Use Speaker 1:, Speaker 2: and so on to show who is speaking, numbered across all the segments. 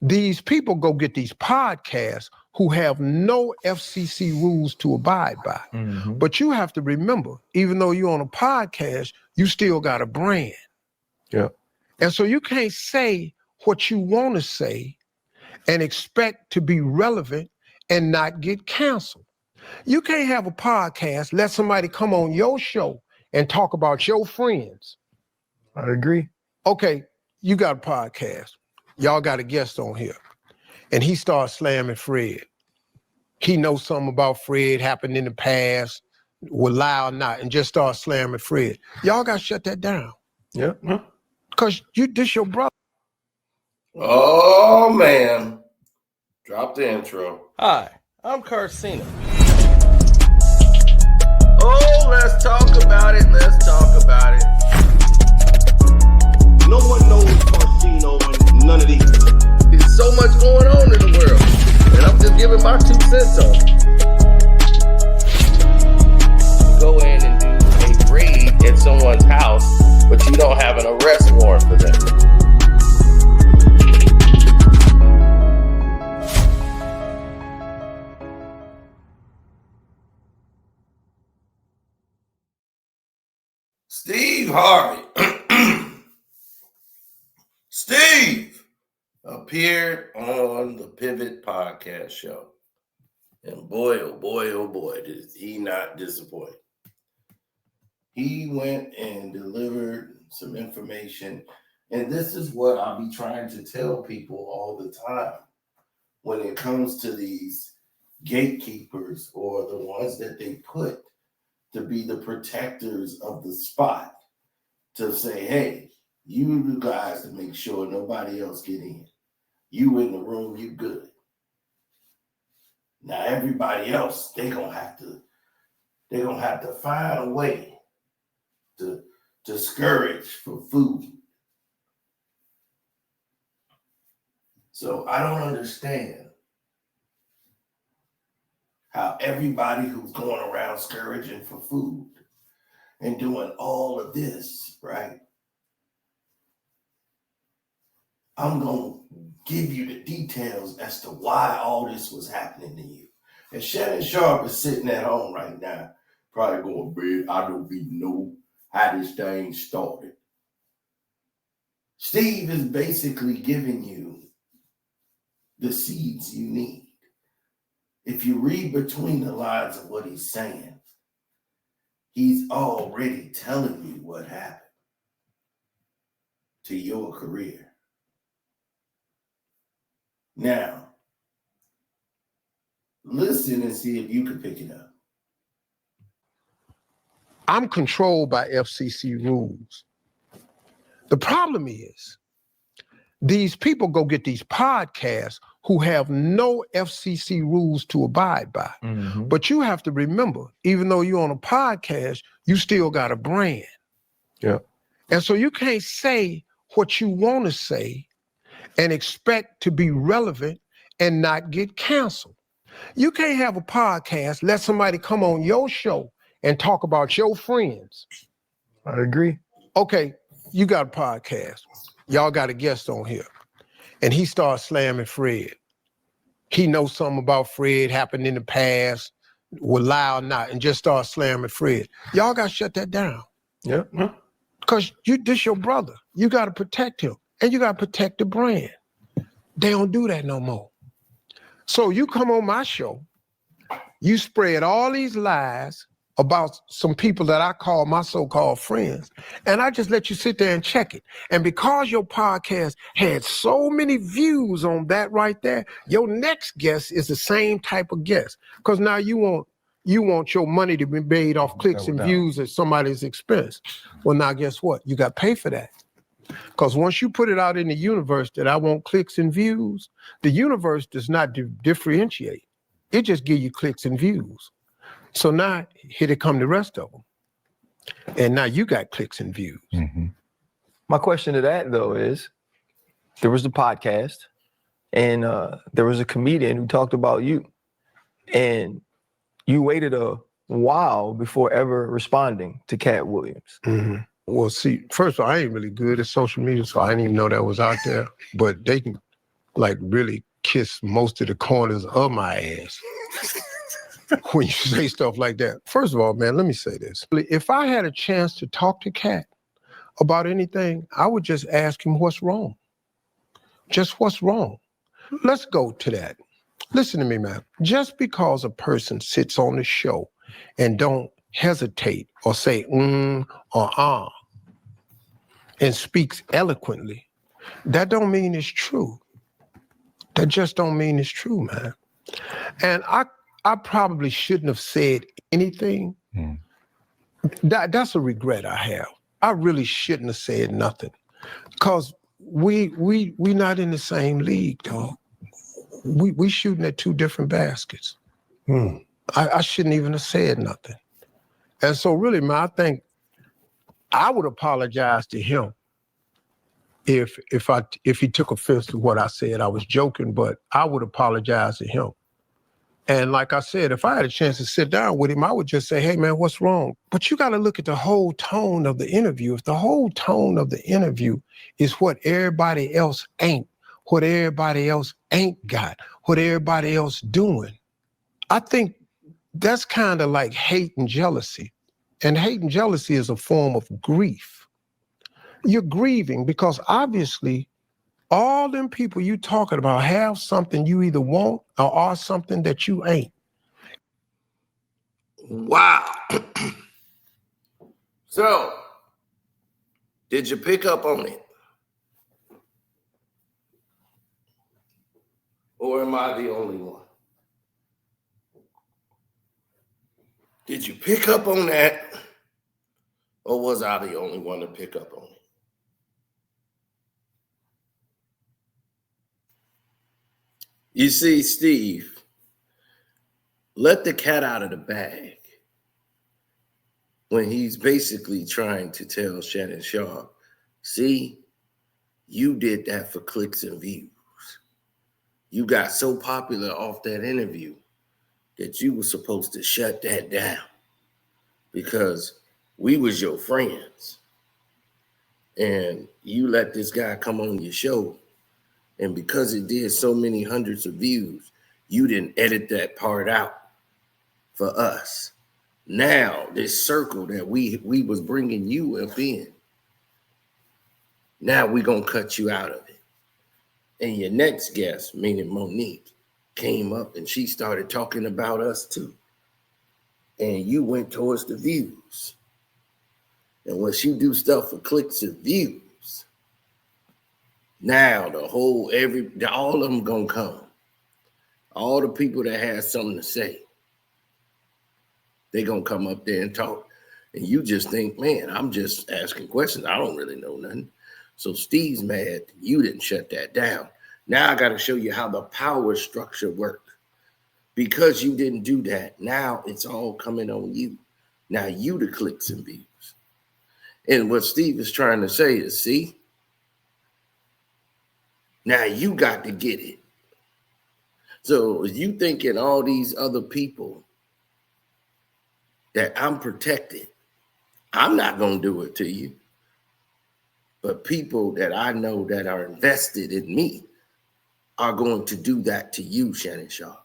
Speaker 1: These people go get these podcasts who have no FCC rules to abide by.
Speaker 2: Mm-hmm.
Speaker 1: But you have to remember, even though you're on a podcast, you still got a brand.
Speaker 2: Yeah.
Speaker 1: And so you can't say what you want to say and expect to be relevant and not get canceled. You can't have a podcast, let somebody come on your show and talk about your friends.
Speaker 2: I agree.
Speaker 1: Okay, you got a podcast. Y'all got a guest on here. And he starts slamming Fred. He knows something about Fred happened in the past, will lie or not, and just start slamming Fred. Y'all got to shut that down.
Speaker 2: Yeah.
Speaker 1: Because this your brother.
Speaker 3: Oh, man. Drop the intro.
Speaker 4: Hi, I'm Carcino. Oh, let's talk about it. Let's talk about it.
Speaker 5: No one knows Carcino and none of these.
Speaker 4: There's so much going on in the world, and I'm just giving my 2 cents on it. Go in and do a raid at someone's house, but you don't have an arrest warrant for them.
Speaker 3: Steve Harvey. Steve appeared on the Pivot Podcast show. And boy, oh boy, did he not disappoint. He went and delivered some information. And this is what I'll be trying to tell people all the time when it comes to these gatekeepers or the ones that they put to be the protectors of the spot, to say, hey, you the guys to make sure nobody else get in. You in the room, you good. Now everybody else, they're gonna have to find a way to discourage for food. So I don't understand how everybody who's going around scourging for food and doing all of this, right? I'm going to give you the details as to why all this was happening to you. And Shannon Sharpe is sitting at home right now, probably going, man, I don't even know how this thing started. Steve is basically giving you the seeds you need. If you read between the lines of what he's saying, he's already telling you what happened to your career. Now, listen and see if you can pick it up.
Speaker 1: I'm controlled by FCC rules. The problem is, these people go get these podcasts who have no FCC rules to abide by.
Speaker 2: Mm-hmm.
Speaker 1: But you have to remember, even though you're on a podcast, you still got a brand.
Speaker 2: Yeah.
Speaker 1: And so you can't say what you want to say and expect to be relevant and not get canceled. You can't have a podcast, let somebody come on your show and talk about your friends.
Speaker 2: I agree.
Speaker 1: Okay, you got a podcast. Y'all got a guest on here. And he starts slamming Fred. He knows something about Fred happened in the past, will lie or not, and just start slamming Fred. Y'all got to shut that down.
Speaker 2: Yeah.
Speaker 1: Because this your brother. You got to protect him. And you got to protect the brand. They don't do that no more. So you come on my show, you spread all these lies about some people that I call my so-called friends, and I just let you sit there and check it. And because your podcast had so many views on that right there, your next guest is the same type of guest. Because now you want your money to be made off clicks and views at somebody's expense. Well, now guess what? You got to pay for that. Because once you put it out in the universe that I want clicks and views, the universe does not differentiate. It just give you clicks and views. So now, here they come the rest of them. And now you got clicks and views.
Speaker 2: Mm-hmm. My question to that, though, is there was a podcast and there was a comedian who talked about you. And you waited a while before ever responding to Katt Williams.
Speaker 1: Mm-hmm. Well, see, first of all, I ain't really good at social media, so I didn't even know that was out there. But they can like really kiss most of the corners of my ass when you say stuff like that. First of all, man, let me say this. If I had a chance to talk to Katt about anything, I would just ask him what's wrong. Just what's wrong. Let's go to that. Listen to me, man. Just because a person sits on the show and don't hesitate or say or and speaks eloquently, that don't mean it's true. That just don't mean it's true, man. And I probably shouldn't have said anything. That's a regret I have. I really shouldn't have said nothing, because we not in the same league, dog. We shooting at two different baskets. I shouldn't even have said nothing. And so really, man, I think I would apologize to him if he took offense to what I said. I was joking, but I would apologize to him. And like I said, if I had a chance to sit down with him, I would just say, hey, man, what's wrong? But you got to look at the whole tone of the interview. If the whole tone of the interview is what everybody else ain't, what everybody else ain't got, what everybody else doing, I think that's kind of like hate and jealousy. And hate and jealousy is a form of grief. You're grieving because obviously all them people you talking about have something you either want or are something that you ain't.
Speaker 3: Wow. So, did you pick up on it? Or am I the only one? Did you pick up on that? Or was I the only one to pick up on it? You see, Steve, let the cat out of the bag when he's basically trying to tell Shannon Sharpe, see, you did that for clicks and views. You got so popular off that interview that you were supposed to shut that down because we was your friends. And you let this guy come on your show, and because it did so many hundreds of views, you didn't edit that part out for us. Now, this circle that we was bringing you up in, now we gonna cut you out of it. And your next guest, meaning Monique, came up and she started talking about us too. And you went towards the views. And once you do stuff for clicks and views, now all of them gonna come. All the people that have something to say, they gonna come up there and talk. And you just think, man, I'm just asking questions. I don't really know nothing. So Steve's mad you didn't shut that down. Now I gotta show you how the power structure works. Because you didn't do that, now it's all coming on you. Now you the clicks and views. And what Steve is trying to say is, see, now you got to get it. So if you thinking all these other people that I'm protected, I'm not going to do it to you. But people that I know that are invested in me are going to do that to you, Shannon Sharpe.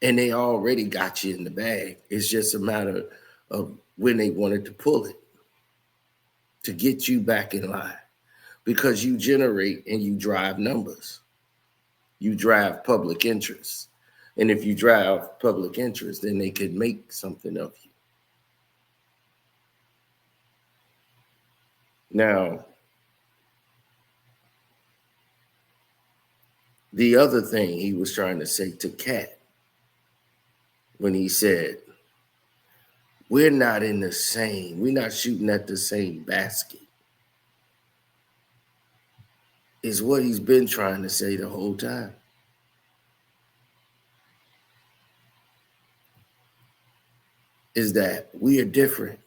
Speaker 3: And they already got you in the bag. It's just a matter of when they wanted to pull it to get you back in line, because you generate and you drive numbers. You drive public interest. And if you drive public interest, then they could make something of you. Now, the other thing he was trying to say to Katt when he said, we're not shooting at the same basket, is what he's been trying to say the whole time. Is that we are different.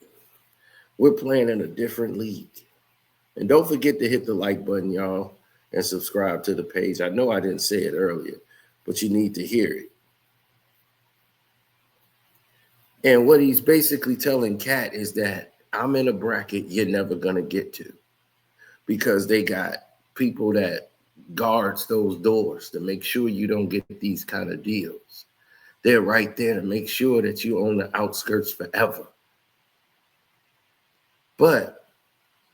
Speaker 3: We're playing in a different league. And don't forget to hit the like button, y'all, and subscribe to the page. I know I didn't say it earlier, but you need to hear it. And what he's basically telling Katt is that I'm in a bracket you're never going to get to. because they got people that guards those doors to make sure you don't get these kind of deals. They're right there to make sure that you own the outskirts forever. But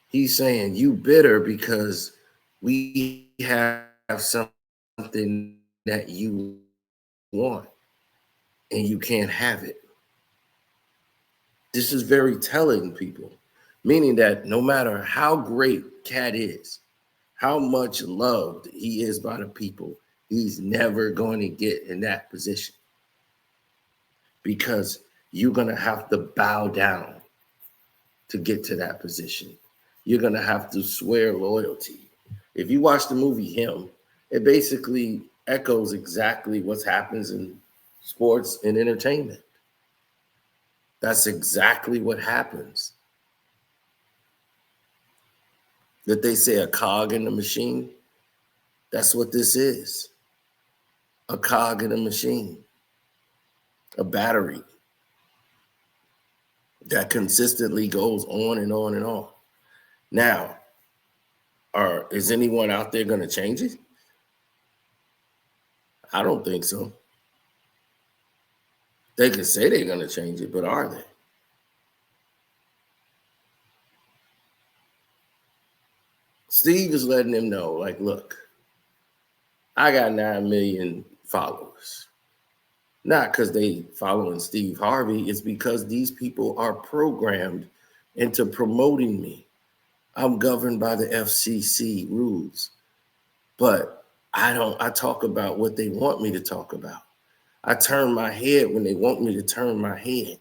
Speaker 3: he's saying you bitter because we have something that you want and you can't have it. This is very telling, people, meaning that no matter how great Katt is, how much loved he is by the people, he's never going to get in that position, because you're going to have to bow down to get to that position. You're going to have to swear loyalty. If you watch the movie Him, it basically echoes exactly what happens in sports and entertainment. That's exactly what happens. That they say a cog in the machine, that's what this is. A cog in a machine, a battery that consistently goes on and on and on. Now, is anyone out there going to change it? I don't think so. They can say they're going to change it, but are they? Steve is letting them know, like, look, I got 9 million followers. Not because they following Steve Harvey, it's because these people are programmed into promoting me. I'm governed by the FCC rules, but I talk about what they want me to talk about. I turn my head when they want me to turn my head,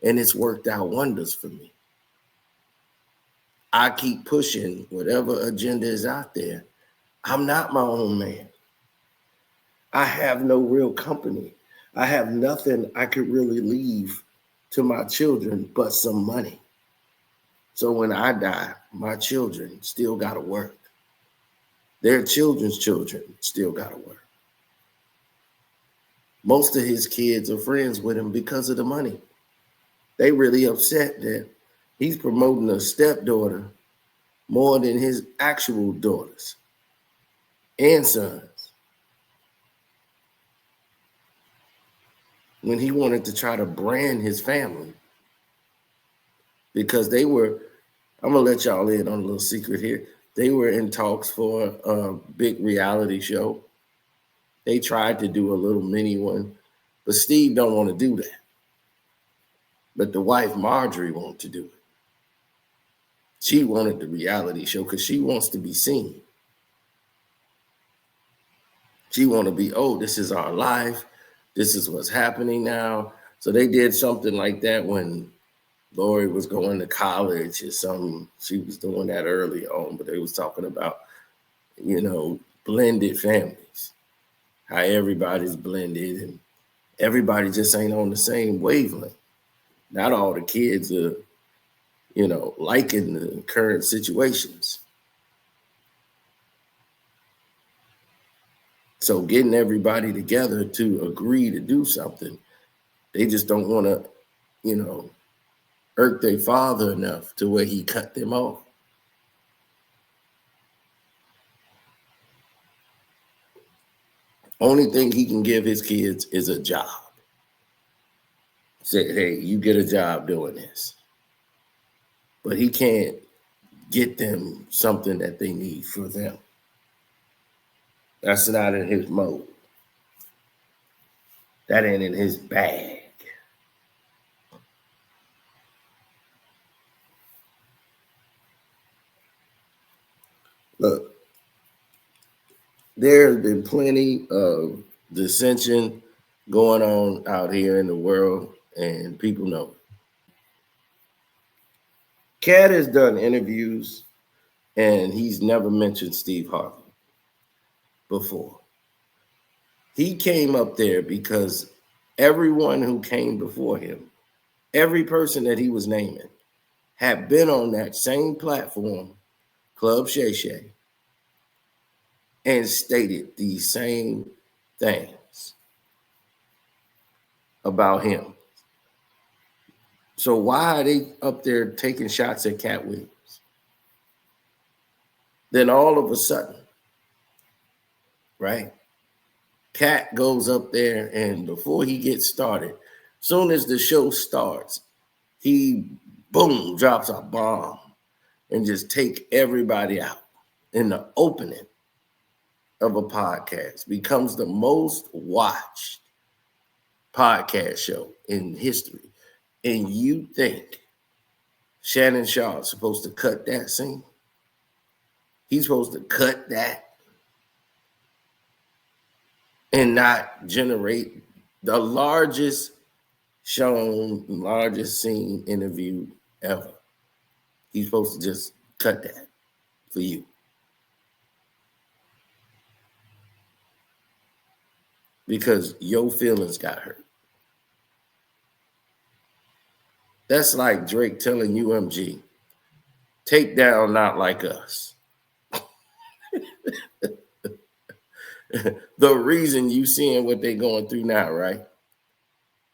Speaker 3: and it's worked out wonders for me. I keep pushing whatever agenda is out there. I'm not my own man. I have no real company. I have nothing I could really leave to my children but some money. So when I die, my children still got to work. Their children's children still got to work. Most of his kids are friends with him because of the money. They really upset that he's promoting a stepdaughter more than his actual daughters and sons. When he wanted to try to brand his family, because they were, I'm going to let y'all in on a little secret here. They were in talks for a big reality show. They tried to do a little mini one, but Steve don't want to do that. But the wife, Marjorie, wanted to do it. She wanted the reality show because she wants to be seen. She want to be, oh, this is our life. This is what's happening now. So they did something like that when Lori was going to college or something. She was doing that early on, but they was talking about, blended families, how everybody's blended and everybody just ain't on the same wavelength. Not all the kids are, liking the current situations. So getting everybody together to agree to do something, they just don't want to, irk their father enough to where he cut them off. Only thing he can give his kids is a job. Say, hey, you get a job doing this. But he can't get them something that they need for them. That's not in his mode. That ain't in his bag. Look, there's been plenty of dissension going on out here in the world, and people know it. Katt has done interviews, and he's never mentioned Steve Harvey before. He came up there because everyone who came before him, every person that he was naming, had been on that same platform, Club Shay Shay, and stated these same things about him. So why are they up there taking shots at Katt Williams? Then all of a sudden, right, Katt goes up there, and before he gets started, soon as the show starts, he, boom, drops a bomb and just take everybody out in the opening of a podcast. Becomes the most watched podcast show in history. And you think Shannon Sharpe is supposed to cut that scene? He's supposed to cut that and not generate the largest shown, largest seen interview ever. He's supposed to just cut that for you. Because your feelings got hurt. That's like Drake telling UMG, take down Not Like Us. The reason you seeing what they're going through now, right?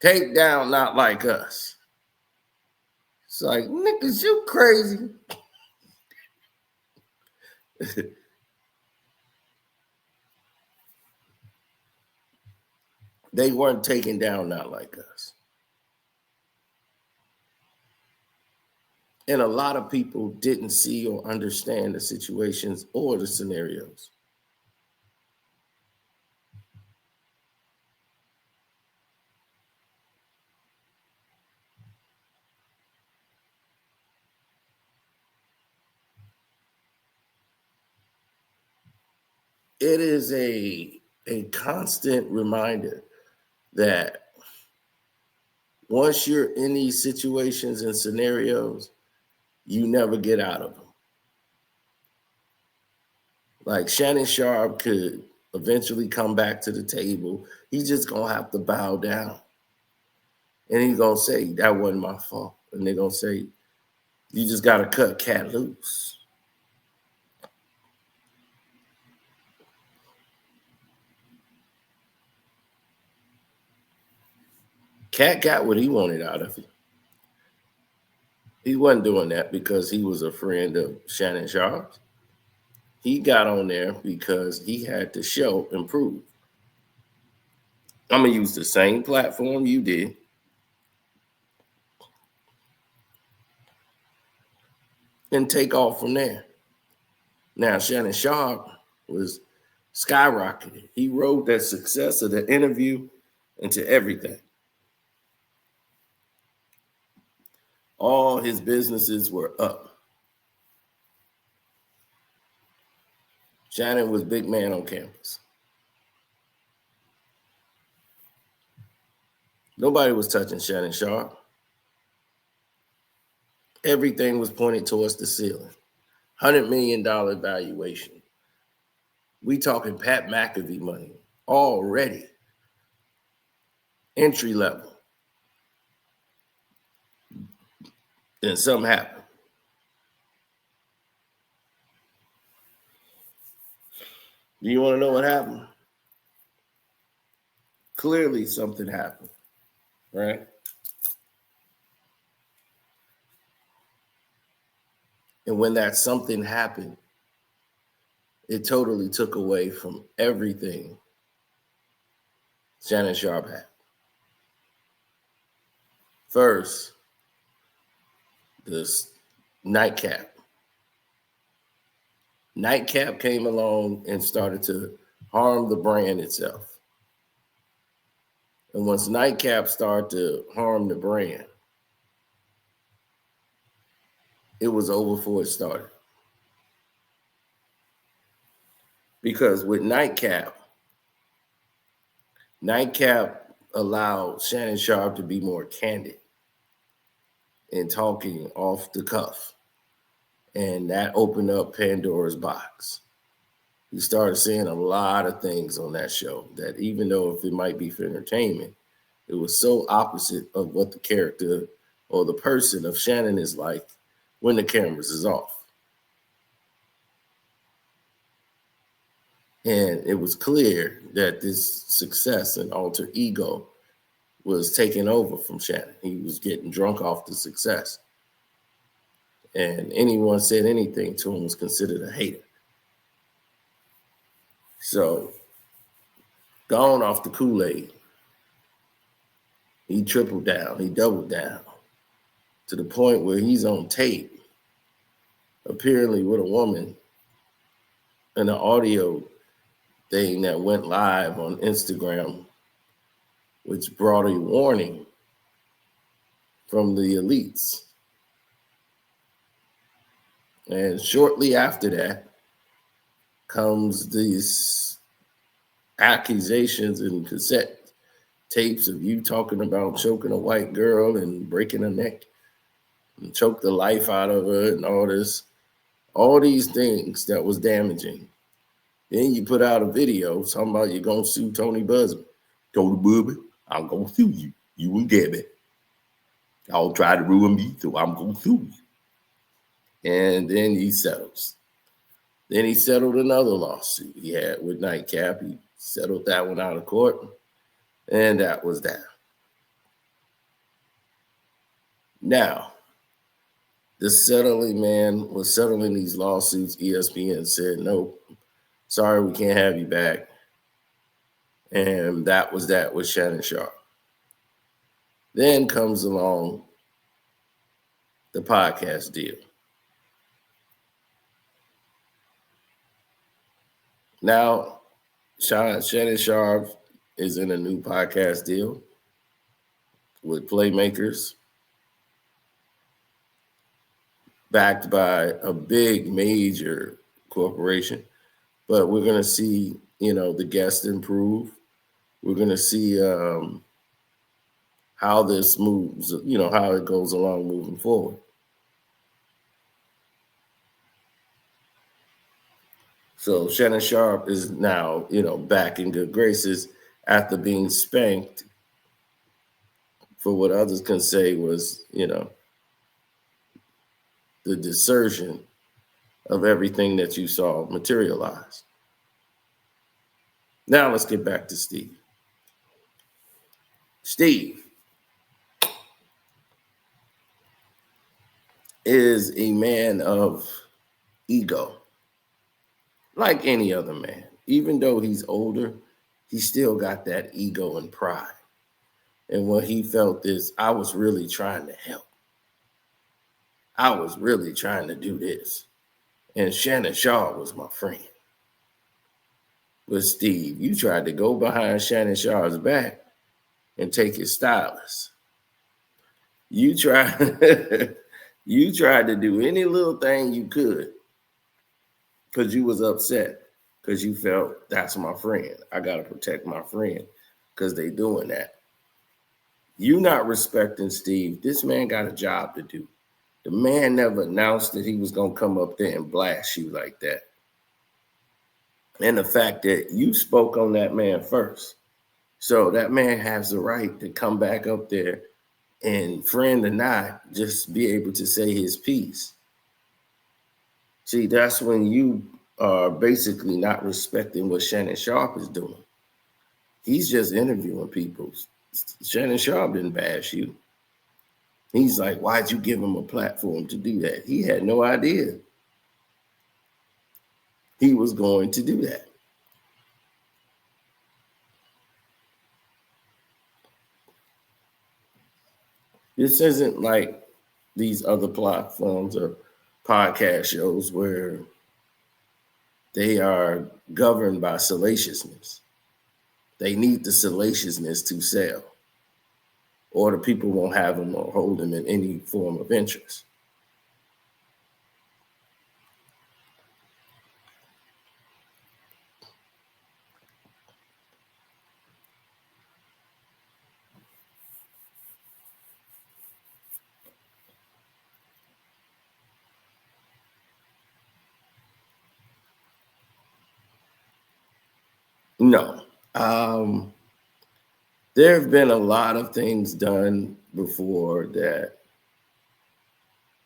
Speaker 3: Take down Not Like Us. It's like, niggas, you crazy. They weren't taking down Not Like Us. And a lot of people didn't see or understand the situations or the scenarios. It is a constant reminder that once you're in these situations and scenarios, you never get out of them. Like Shannon Sharpe could eventually come back to the table. He's just going to have to bow down. And he's going to say, that wasn't my fault. And they're going to say, you just got to cut Katt loose. Katt got what he wanted out of it. He wasn't doing that because he was a friend of Shannon Sharpe. He got on there because he had to show and prove. I'm going to use the same platform you did. And take off from there. Now, Shannon Sharpe was skyrocketed. He rode that success of the interview into everything. All his businesses were up. Shannon was big man on campus. Nobody was touching Shannon Sharpe. Everything was pointed towards the ceiling. $100 million valuation. We talking Pat McAfee money already. Entry level. Then something happened. Do you want to know what happened? Clearly something happened, right? And when that something happened, it totally took away from everything Shannon Sharpe had. First, this nightcap. Nightcap came along and started to harm the brand itself. And once Nightcap started to harm the brand, it was over before it started. Because with Nightcap allowed Shannon Sharpe to be more candid in talking off the cuff. And that opened up Pandora's box. You started seeing a lot of things on that show that even though if it might be for entertainment, it was so opposite of what the character or the person of Shannon is like when the cameras is off. And it was clear that this success and alter ego was taking over from Shannon. He was getting drunk off the success. And anyone said anything to him was considered a hater. So, gone off the Kool-Aid. He tripled down. He doubled down to the point where he's on tape, apparently with a woman, in an audio thing that went live on Instagram, which brought a warning from the elites. And shortly after that comes these accusations and cassette tapes of you talking about choking a white girl and breaking her neck and choke the life out of her and all these things that was damaging. Then you put out a video talking about you're going to sue Tony Busby. Tony Busby, I'm going to sue you. You and Gabby. Y'all try to ruin me, so I'm going to sue you. And then he settles. Then he settled another lawsuit he had with Nightcap. He settled that one out of court. And that was that. Now, the settling man was settling these lawsuits. ESPN said, no, sorry, we can't have you back. And that was that with Shannon Sharpe. Then comes along the podcast deal. Now, Shannon Sharpe is in a new podcast deal with Playmakers, backed by a big major corporation. But we're going to see, the guests improve. We're going to see how this moves, how it goes along moving forward. So Shannon Sharpe is now, back in good graces after being spanked for what others can say was, the desertion of everything that you saw materialize. Now let's get back to Steve. Steve is a man of ego, like any other man. Even though he's older, he still got that ego and pride. And what he felt is, I was really trying to help. I was really trying to do this. And Shannon Sharpe was my friend. But Steve, you tried to go behind Shannon Sharpe's back and take his stylist. You tried to do any little thing you could because you was upset because you felt that's my friend. I got to protect my friend because they doing that. You not respecting Steve. This man got a job to do. The man never announced that he was going to come up there and blast you like that. And the fact that you spoke on that man first. So that man has the right to come back up there and, friend or not, just be able to say his piece. See, that's when you are basically not respecting what Shannon Sharpe is doing. He's just interviewing people. Shannon Sharpe didn't bash you. He's like, why'd you give him a platform to do that? He had no idea he was going to do that. This isn't like these other platforms or podcast shows where they are governed by salaciousness. They need the salaciousness to sell, or the people won't have them or hold them in any form of interest. No. There have been a lot of things done before that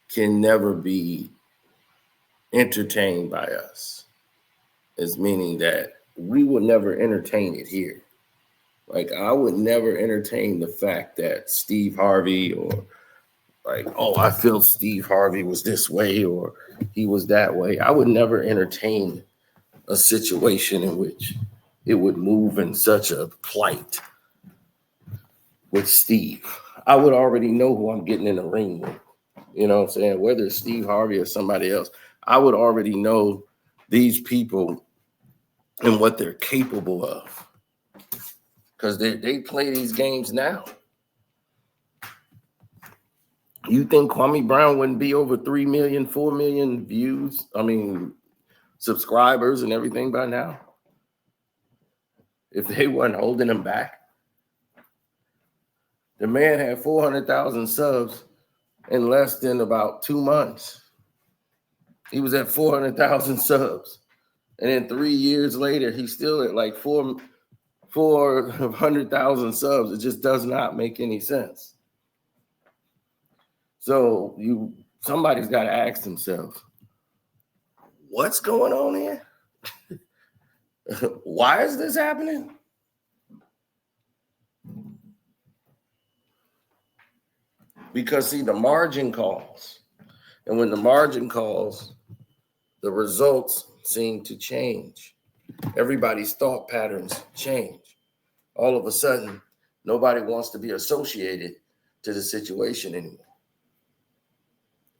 Speaker 3: can never be entertained by us. It's meaning that we would never entertain it here. Like, I would never entertain the fact that Steve Harvey or like, oh, I feel Steve Harvey was this way or he was that way. I would never entertain a situation in which it would move in such a plight with Steve, I would already know who I'm getting in the ring with. You know what I'm saying? Whether it's Steve Harvey or somebody else, I would already know these people and what they're capable of. Because they play these games now. You think Kwame Brown wouldn't be over 3 million, 4 million views? I mean, subscribers and everything by now? If they weren't holding him back? The man had 400,000 subs in less than about 2 months. He was at 400,000 subs. And then 3 years later, he's still at like 400,000 subs. It just does not make any sense. So somebody's got to ask themselves, what's going on here? Why is this happening? Because, see, the margin calls. And when the margin calls, the results seem to change. Everybody's thought patterns change. All of a sudden, nobody wants to be associated to the situation anymore.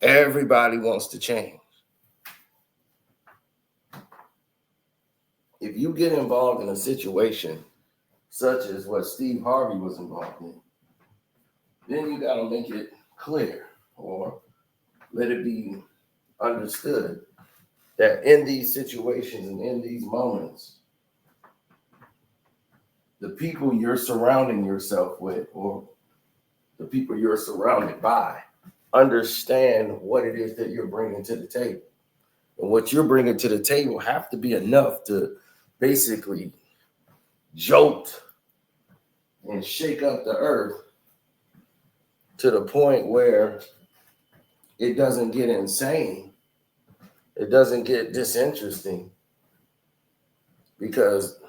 Speaker 3: Everybody wants to change. If you get involved in a situation such as what Steve Harvey was involved in, then you got to make it clear or let it be understood that in these situations and in these moments, the people you're surrounding yourself with or the people you're surrounded by understand what it is that you're bringing to the table. And what you're bringing to the table have to be enough to basically jolt and shake up the earth to the point where it doesn't get insane. It doesn't get disinteresting. Because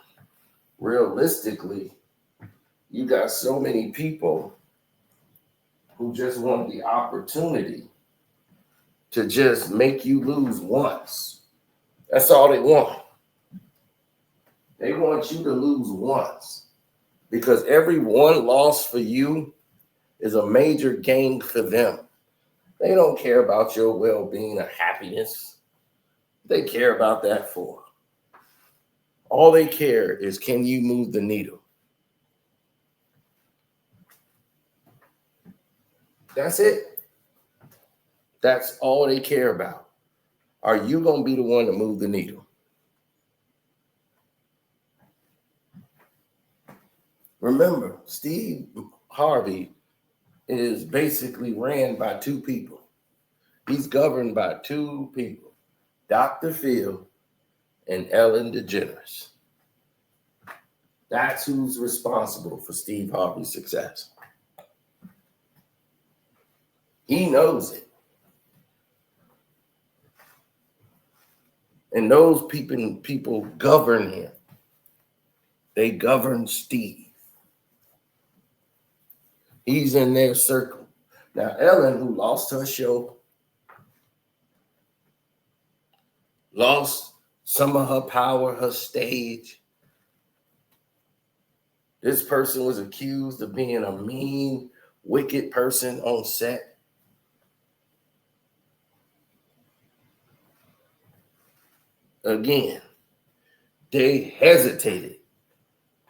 Speaker 3: realistically, you got so many people who just want the opportunity to just make you lose once. That's all they want. They want you to lose once. Because every one loss for you is a major gain for them. They don't care about your well-being or happiness. They care about that for. All they care is, can you move the needle? That's it. That's all they care about. Are you going to be the one to move the needle? Remember, Steve Harvey is basically ran by two people. He's governed by two people, Dr. Phil and Ellen DeGeneres. That's who's responsible for Steve Harvey's success. He knows it. And those people govern him. They govern Steve. He's in their circle. Now, Ellen, who lost her show, lost some of her power, her stage. This person was accused of being a mean, wicked person on set. Again, they hesitated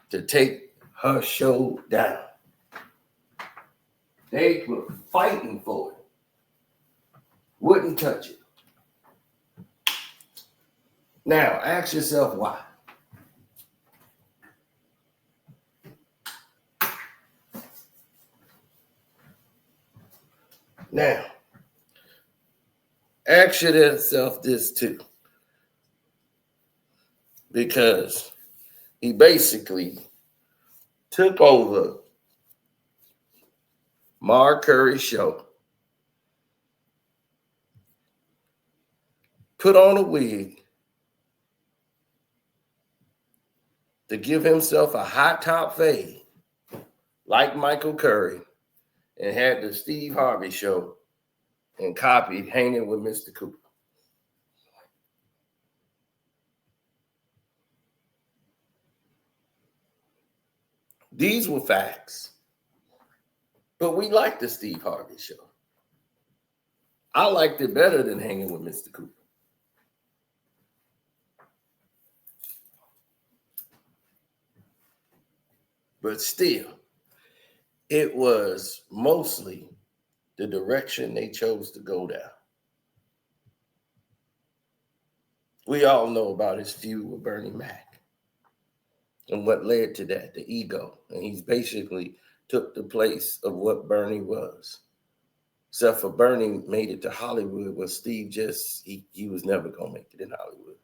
Speaker 3: to take her show down. They were fighting for it. Wouldn't touch it. Now, ask yourself why. Now, ask yourself this too. Because he basically took over Mark Curry's show, put on a wig to give himself a hot top fade like Michael Curry and had the Steve Harvey show and copied Hanging with Mr. Cooper. These were facts. But we liked the Steve Harvey show. I liked it better than hanging with Mr. Cooper. But still, it was mostly the direction they chose to go down. We all know about his feud with Bernie Mac and what led to that, the ego. And he's basically took the place of what Bernie was. Except for Bernie made it to Hollywood, where Steve just, he was never going to make it in Hollywood.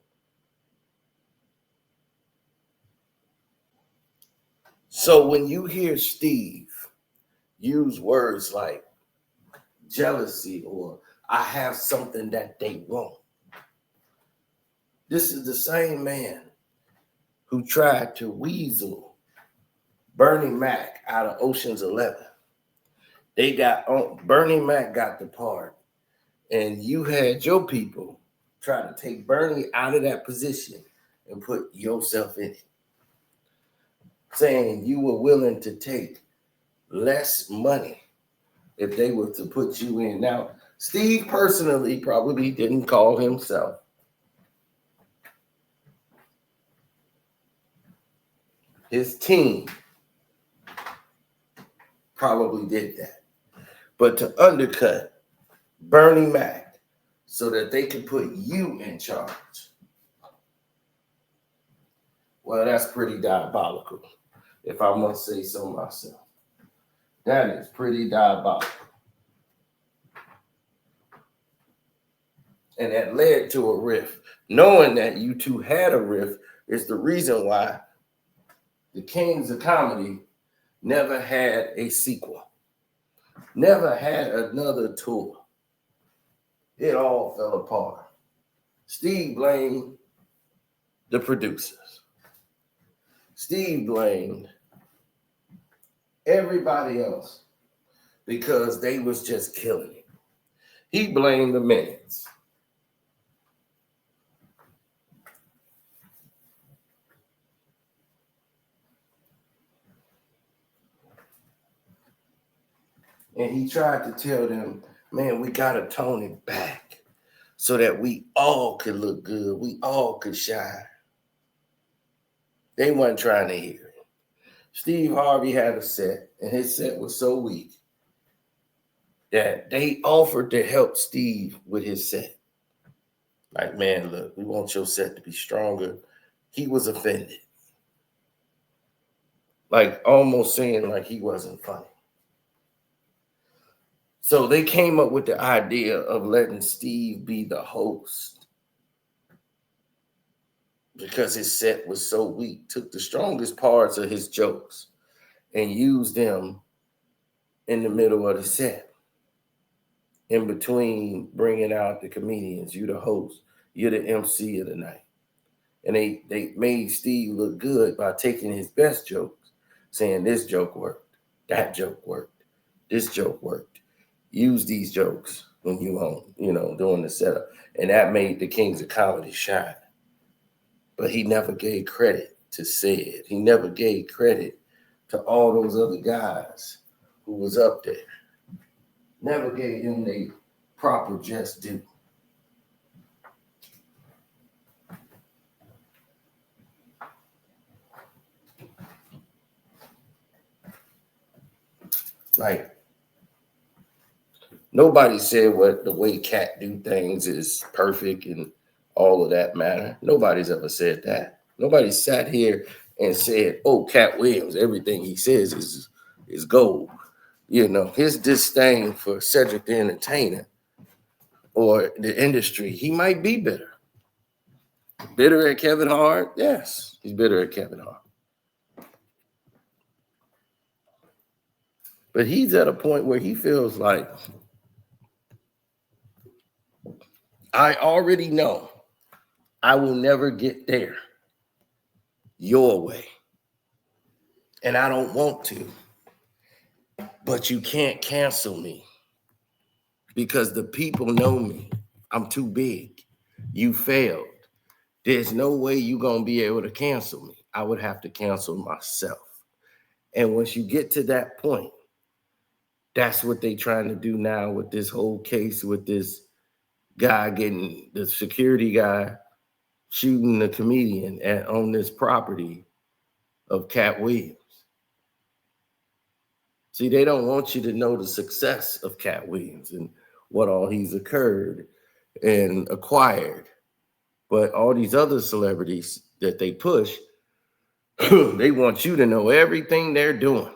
Speaker 3: So when you hear Steve use words like jealousy or I have something that they want, this is the same man who tried to weasel Bernie Mac out of Ocean's 11. Bernie Mac got the part, and you had your people try to take Bernie out of that position and put yourself in it, saying you were willing to take less money if they were to put you in. Now, Steve personally probably didn't call himself. His team probably did that. But to undercut Bernie Mac so that they could put you in charge, well, that's pretty diabolical, if I must say so myself. That is pretty diabolical. And that led to a rift. Knowing that you two had a rift is the reason why the Kings of Comedy never had a sequel. Never had another tour. It all fell apart. Steve blamed the producers. Steve blamed everybody else because they was just killing it. He blamed the minutes. And he tried to tell them, man, we got to tone it back so that we all could look good. We all could shine. They weren't trying to hear it. Steve Harvey had a set, and his set was so weak that they offered to help Steve with his set. Like, man, look, we want your set to be stronger. He was offended. Like, almost saying like he wasn't funny. So they came up with the idea of letting Steve be the host because his set was so weak. Took the strongest parts of his jokes and used them in the middle of the set. In between bringing out the comedians, you the host, you're the MC of the night. And they made Steve look good by taking his best jokes, saying this joke worked, that joke worked, this joke worked. Use these jokes when you on, doing the setup. And that made the Kings of Comedy shine. But he never gave credit to Sid. He never gave credit to all those other guys who was up there. Never gave them their proper just due. Like, nobody said the way Katt do things is perfect and all of that matter. Nobody's ever said that. Nobody sat here and said, oh, Katt Williams, everything he says is gold. His disdain for Cedric the Entertainer or the industry, he might be bitter. Bitter at Kevin Hart? Yes, he's bitter at Kevin Hart. But he's at a point where he feels like, I already know I will never get there your way. And I don't want to. But you can't cancel me because the people know me. I'm too big. You failed. There's no way you're going to be able to cancel me. I would have to cancel myself. And once you get to that point, that's what they're trying to do now with this whole case with this guy getting the security guy shooting the comedian on this property of Katt Williams. See, they don't want you to know the success of Katt Williams and what all he's occurred and acquired. But all these other celebrities that they push, they want you to know everything they're doing.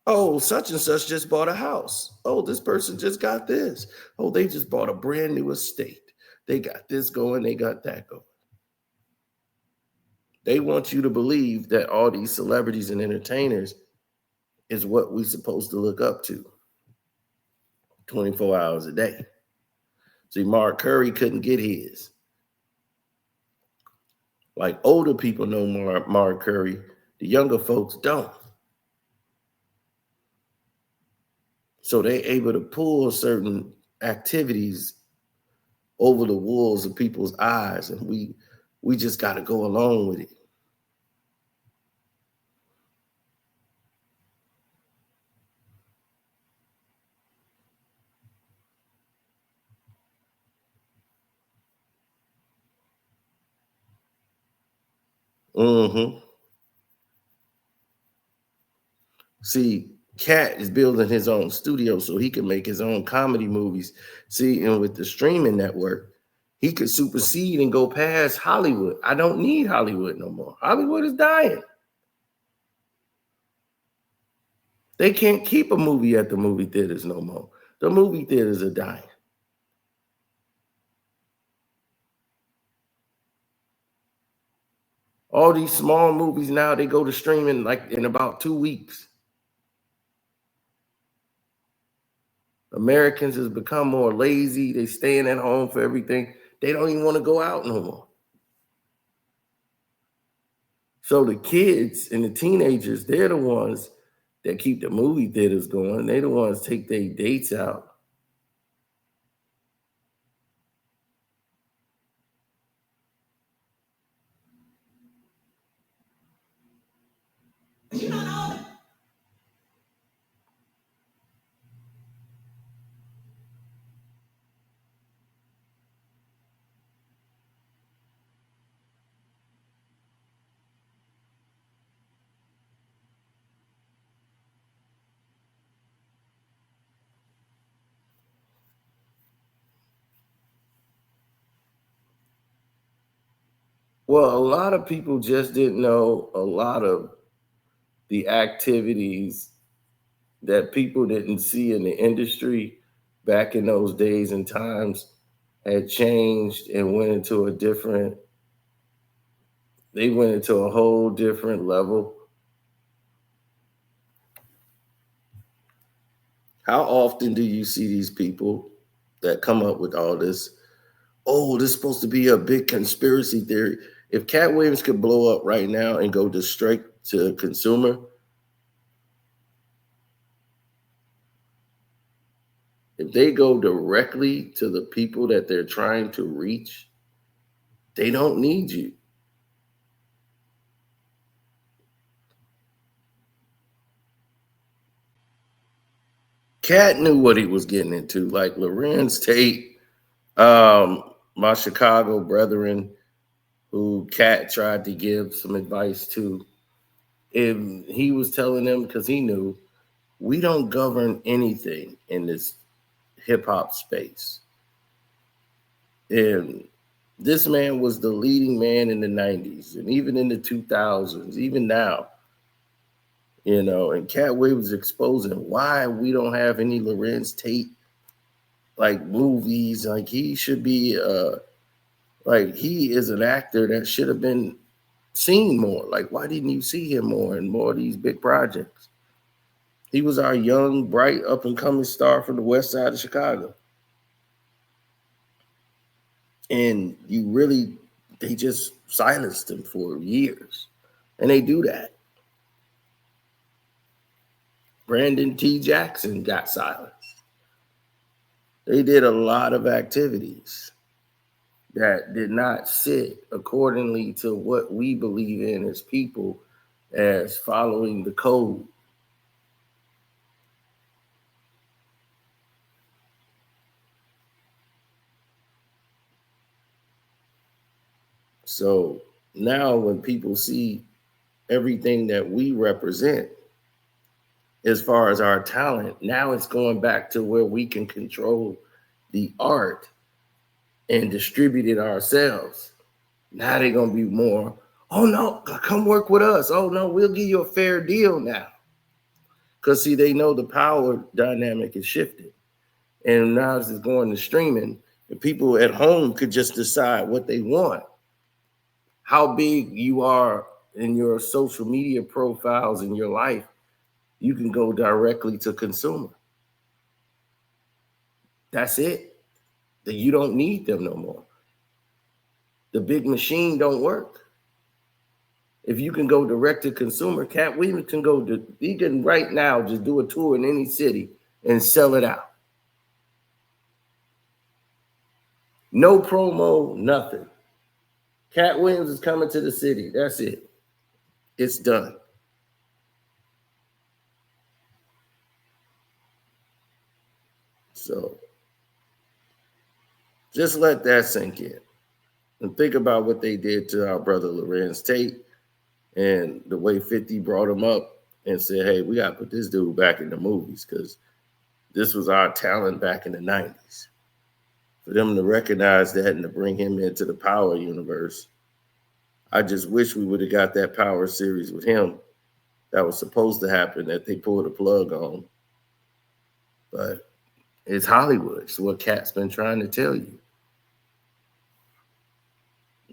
Speaker 3: Oh, such and such just bought a house. Oh, this person just got this. Oh, they just bought a brand new estate. They got this going, they got that going. They want you to believe that all these celebrities and entertainers is what we're supposed to look up to 24 hours a day. See, Mark Curry couldn't get his. Like older people know Mark Curry, the younger folks don't. So they're able to pull certain activities over the walls of people's eyes, and we just got to go along with it. See, Katt is building his own studio so he can make his own comedy movies. See, and with the streaming network, he could supersede and go past Hollywood. I don't need Hollywood no more. Hollywood is dying. They can't keep a movie at the movie theaters no more. The movie theaters are dying. All these small movies now, they go to streaming like in about 2 weeks. Americans has become more lazy. They staying at home for everything. They don't even want to go out no more. So the kids and the teenagers, they're the ones that keep the movie theaters going. They're the ones take their dates out. Well, a lot of people just didn't know a lot of the activities that people didn't see in the industry back in those days and times had changed and went into a whole different level. How often do you see these people that come up with all this? Oh, this is supposed to be a big conspiracy theory. If Katt Williams could blow up right now and go just straight to consumer, if they go directly to the people that they're trying to reach, they don't need you. Katt knew what he was getting into. Like Lorenz Tate, my Chicago brethren, who Katt tried to give some advice to, and he was telling them, because he knew, we don't govern anything in this hip-hop space. And this man was the leading man in the 90s and even in the 2000s, even now. You know, and Katt Williams exposing why we don't have any Lorenz Tate like movies. Like he should be like he is an actor that should have been seen more. Like, why didn't you see him more in more of these big projects? He was our young, bright, up-and-coming star from the west side of Chicago. And they just silenced him for years. And they do that. Brandon T. Jackson got silenced. They did a lot of activities. that did not sit accordingly to what we believe in as people, as following the code. So now when people see everything that we represent as far as our talent, now it's going back to where we can control the art and distribute it ourselves. Now they're going to be more, oh no, come work with us. Oh no, we'll give you a fair deal now. Because see, they know the power dynamic is shifted. And now it's going to streaming, and people at home could just decide what they want. How big you are in your social media profiles in your life, you can go directly to consumer. That's it. That you don't need them no more. The big machine don't work. If you can go direct to consumer, Katt Williams can he can right now just do a tour in any city and sell it out. No promo, nothing. Katt Williams is coming to the city. That's it. It's done. So just let that sink in and think about what they did to our brother Lorenz Tate and the way 50 brought him up and said, hey, we got to put this dude back in the movies because this was our talent back in the 90s. For them to recognize that and to bring him into the Power universe, I just wish we would have got that Power series with him that was supposed to happen that they pulled the plug on. But it's Hollywood. It's what Katt's been trying to tell you.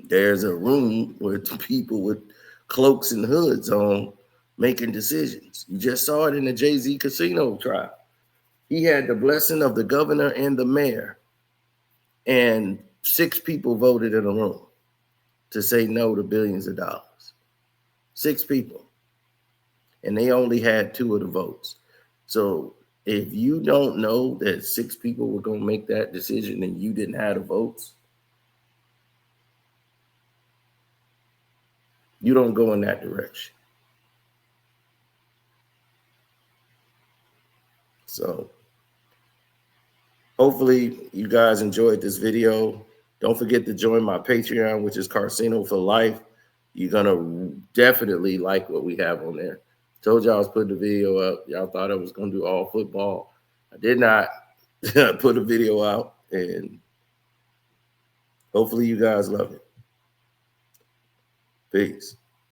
Speaker 3: There's a room with people with cloaks and hoods on making decisions. You just saw it in the Jay-Z casino trial. He had the blessing of the governor and the mayor, and 6 people voted in a room to say no to billions of dollars. 6 people. And they only had 2 of the votes. So if you don't know that 6 people were going to make that decision and you didn't have the votes, you don't go in that direction. So hopefully you guys enjoyed this video. Don't forget to join my Patreon, which is Carcino for Life. You're going to definitely like what we have on there. Told y'all I was putting the video up. Y'all thought I was going to do all football. I did not put a video out, and hopefully you guys love it. Peace.